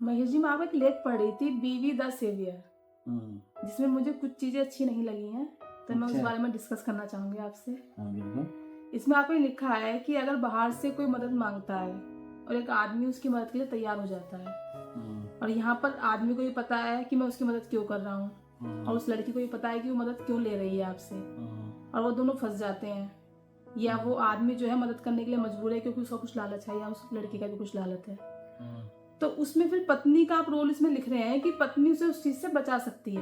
महेश जी, मैं आप एक लेख पढ़ रही थी, बीवी द सेवियर, हम्म, जिसमें मुझे कुछ चीज़ें अच्छी नहीं लगी हैं, तो मैं उस अच्छा। बारे में डिस्कस करना चाहूँगी आपसे। हाँ बिल्कुल। इसमें आपने लिखा है कि अगर बाहर से कोई मदद मांगता है और एक आदमी उसकी मदद के लिए तैयार हो जाता है, हम्म, और यहाँ पर आदमी को भी पता है कि मैं उसकी मदद क्यों कर रहा हूँ, और उस लड़की को भी पता है कि वो मदद क्यों ले रही है आपसे, और वो दोनों फंस जाते हैं, या वो आदमी जो है मदद करने के लिए मजबूर है क्योंकि उसका कुछ लालच है, या उस लड़की का भी कुछ लालच है। तो उसमें फिर पत्नी का आप रोल इसमें लिख रहे हैं कि पत्नी उसे उस चीज से बचा सकती है।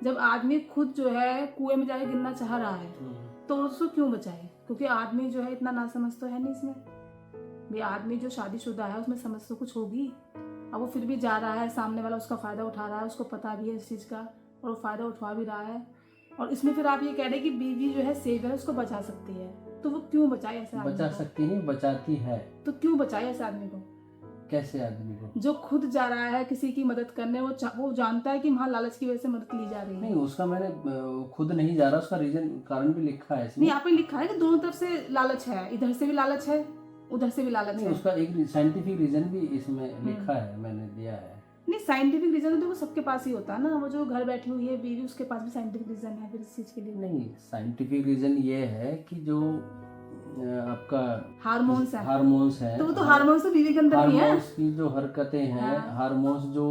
जब आदमी खुद जो है कुएं में जाके गिरना चाह रहा है, तो उसको क्यों बचाए? क्योंकि आदमी जो है इतना नासमझ तो है नहीं इसमें। भाई आदमी जो शादीशुदा है उसमें समझ तो कुछ होगी। अब वो फिर भी जा रहा है, सामने वाला उसका फायदा उठा रहा है, उसको पता भी है इस चीज का, और वो फायदा उठा भी रहा है। और इसमें फिर आप ये कह रहे हैं कि बीवी जो है सेव है, उसको बचा सकती है, तो वो क्यों बचाए ऐसे आदमी बचा को? सकती नहीं, बचाती है। तो क्यों बचाए ऐसे आदमी को? कैसे आदमी को? जो खुद जा रहा है किसी की मदद करने, वो जानता है कि वहाँ लालच की वजह से मदद ली जा रही है। नहीं, उसका मैंने खुद नहीं जा रहा, उसका रीजन कारण भी लिखा है इसमें। नहीं, यहाँ पे लिखा है कि दोनों तरफ से लालच है, इधर से भी लालच है, उधर से भी लालच नहीं, है। उसका एक साइंटिफिक रीजन भी इसमें लिखा है, मैंने दिया है। नहीं, साइंटिफिक रीजन तो वो सबके पास ही होता है ना, वो जो घर बैठी हुई है बीवी, उसके पास भी साइंटिफिक रीजन है फिर इस चीज के लिए। नहीं, साइंटिफिक रीजन ये है कि जो आपका हार्मोन्स है, हार्मोन्स है, तो वो तो हार्मोन्स तो बीवी के अंदर भी है। हार्मोन्स की जो हरकतें हैं, हार्मोन्स जो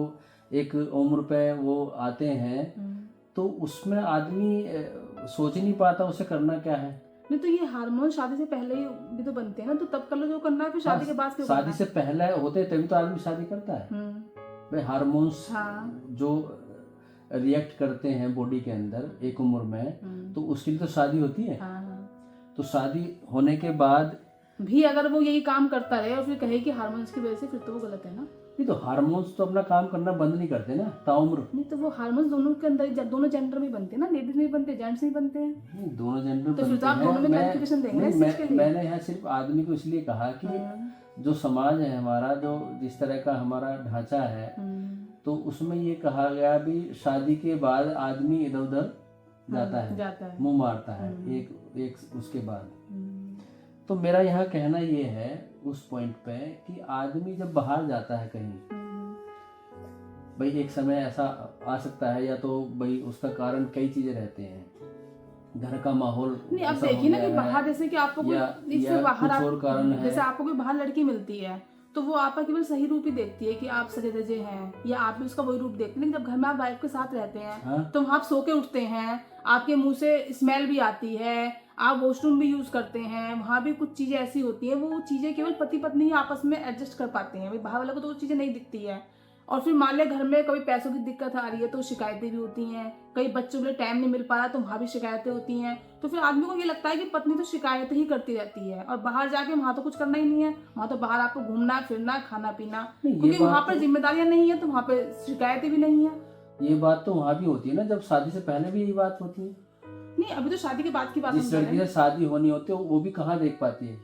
एक उम्र पे वो आते हैं, तो उसमें आदमी सोच ही नहीं पाता उसे करना क्या है। नहीं, तो ये हार्मोन शादी से पहले ही भी तो बनते हैं ना, तो तब कर लो जो करना है, फिर शादी के बाद क्यों करना शादी से पहले होते तभी तो आदमी शादी करता है। भाई हार्मोन्स जो रिएक्ट करते हैं बॉडी के अंदर एक उम्र में, तो उसके लिए तो शादी होती है। तो शादी होने के बाद भी अगर वो यही काम करता रहे और फिर कहे कि हार्मोन्स की वजह से, फिर तो वो गलत है ना। नहीं, तो हार्मोन्स तो अपना काम करना बंद नहीं करते ना ताउम्र। नहीं, तो वो हार्मोन्स दोनों के अंदर, दोनों जेंडर में बनते हैं ना, लेडीज में बनते, जेंट्स में बनते हैं। नहीं, दोनों जेंडर तो फिर तो आप दोनों में क्लैरिफिकेशन देंगे इस चीज के लिए। मैंने यहाँ सिर्फ आदमी को इसलिए कहा कि जो समाज है हमारा, जो जिस तरह का हमारा ढांचा है, तो उसमें ये कहा गया भी शादी के बाद आदमी इधर उधर जाता है, मुंह मारता है एक उसके बाद। तो मेरा यहाँ कहना ये है उस पॉइंट पे कि आदमी जब बाहर जाता है कहीं, भाई एक समय ऐसा आ सकता है, या तो भाई उसका कारण कई चीजें रहते हैं, घर का माहौल नहीं, अब देखिए ना कि बाहर जैसे कि आपको कोई इससे बाहर कुछ और कारण है, जैसे आपको कोई बाहर लड़की मिलती है, तो वो आपका केवल सही रूप ही देखती है कि आप सजे धजे हैं, या आप भी उसका वही रूप देखते हैं। लेकिन जब घर में आप वाइफ के साथ रहते हैं, तो आप सो के उठते हैं, आपके मुंह से स्मेल भी आती है, आप वॉशरूम भी यूज करते हैं, वहाँ भी कुछ चीजें ऐसी होती हैं, वो चीजें केवल पति पत्नी ही आपस में एडजस्ट कर पाते हैं। बाहर वाले को तो वो चीजें नहीं दिखती है। और फिर मान लिया घर में कभी पैसों की दिक्कत आ रही है, तो शिकायतें भी होती हैं, कई बच्चों के लिए टाइम नहीं मिल पा रहा, तो वहाँ भी शिकायतें होती हैं। तो फिर आदमी को ये लगता है कि पत्नी तो शिकायत ही करती रहती है, और बाहर जाके वहाँ तो कुछ करना ही नहीं है, वहाँ तो बाहर आपको घूमना फिरना खाना पीना, क्योंकि वहाँ पर जिम्मेदारियां नहीं है, तो वहाँ पे शिकायतें भी नहीं है। ये बात तो वहाँ भी होती है ना, जब शादी से पहले भी यही बात होती है। नहीं, अभी तो शादी के बाद की बात। जिस लड़की से शादी होनी होती है वो भी कहाँ देख पाती है,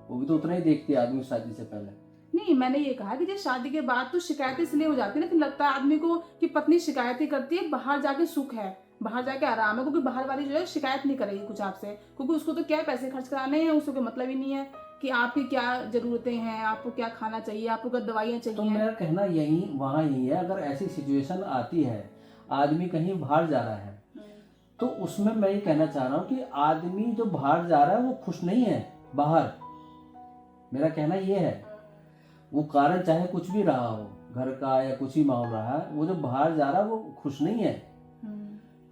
वो भी तो उतना ही देखती है आदमी शादी से पहले। नहीं, मैंने ये कहा कि जब शादी के बाद तो शिकायतें इसलिए हो जाती है ना, फिर लगता है आदमी को कि पत्नी शिकायतें करती है, बाहर जाके सुख है, बाहर जाके आराम है, क्योंकि बाहर वाली जो है शिकायत नहीं करेगी कुछ आपसे, क्योंकि उसको तो क्या पैसे खर्च कराने हैं, उसको कोई मतलब ही नहीं है कि आपकी क्या जरूरतें हैं, आपको क्या खाना चाहिए, आपको क्या दवाइयाँ चाहिए। तो मेरा कहना यही वहाँ यही है, अगर ऐसी सिचुएशन आती है, आदमी कहीं बाहर जा रहा है, तो उसमें मैं ये कहना चाह रहा हूँ कि आदमी जो बाहर जा रहा है वो खुश नहीं है बाहर। मेरा कहना ये है, वो कारण चाहे कुछ भी रहा हो, घर का या कुछ ही माहौल रहा है, वो जो बाहर जा रहा है वो खुश नहीं है,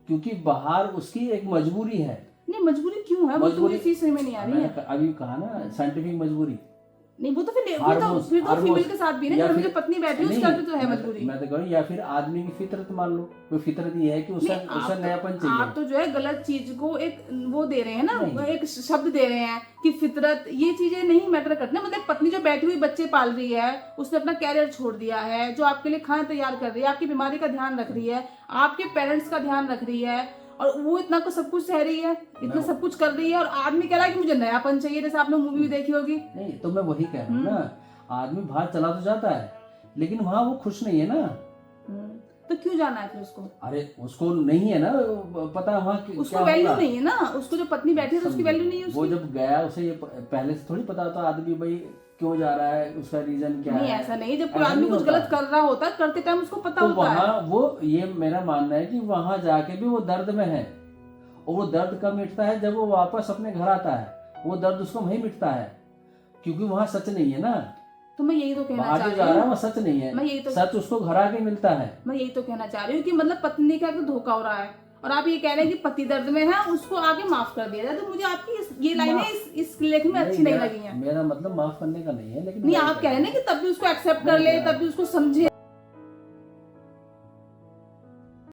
क्योंकि बाहर उसकी एक मजबूरी है। नहीं, मजबूरी क्यों है? मजबूरी चीज समझ में नहीं आ रही है। अभी कहा ना साइंटिफिक मजबूरी। नहीं, वो तो फिर तो फीमेल के साथ भी ना, जो पत्नी बैठी है उसका भी तो है मजबूरी। मैं तो कहूँ, या फिर आदमी की फितरत मान लो, वो फितरत ये है कि उसे नयापन चाहिए। आप तो जो है गलत चीज को एक वो दे रहे हैं ना, एक शब्द दे रहे हैं कि फितरत, ये चीजें नहीं मैटर करती। मतलब पत्नी जो बैठी हुई बच्चे पाल रही है, उसने अपना कैरियर छोड़ दिया है, जो आपके लिए खाना तैयार कर रही है, आपकी बीमारी का ध्यान रख रही है, आपके पेरेंट्स का ध्यान रख रही है, और वो इतना को सब कुछ सह रही है, इतना सब कुछ कर रही है, और आदमी कह रहा है कि मुझे नयापन चाहिए, जैसे आपने मूवी भी देखी होगी। नहीं, तो मैं वही कह रहा हूँ ना, आदमी बाहर चला तो जाता है, लेकिन वहाँ वो खुश नहीं है ना। तो क्यों जाना है फिर उसको? अरे उसको नहीं है ना पता वहाँ उसको वैल्यू नहीं है ना, उसको जो पत्नी बैठी है उसकी वैल्यू नहीं है उसकी। वो जब गया उसे ये पहले से थोड़ी पता होता आदमी भाई क्यों जा रहा है, उसका रीजन क्या नहीं है। ऐसा नहीं, जब कोई ऐसा आदमी नहीं कुछ होता। गलत कर रहा होता है करते टाइम उसको पता तो होता है। वहाँ वो, ये मेरा मानना है कि वहां जाके भी वो दर्द में है, और वो दर्द कब मिटता है, जब वो वापस अपने घर आता है, वो दर्द उसको वहीं मिटता है, क्योंकि वहां सच नहीं है ना। तो मैं यही तो कहना वहां चाह जो रही जा रहा है हूँ, वो सच नहीं है, मैं यही तो सच उसको घर आके मिलता है। मैं यही तो कहना चाह रही हूँ कि मतलब पत्नी का तो धोखा हो रहा है और आप ये कह रहे हैं कि पति दर्द में है, उसको आगे माफ कर दिया जाए। तो मुझे आपकी ये लाइनें इस लेख में अच्छी नहीं लगी हैं। मेरा मतलब माफ करने का नहीं है, लेकिन नहीं, मैं आप कह रहे हैं ना कि तब भी उसको एक्सेप्ट कर ले, तब भी उसको समझे।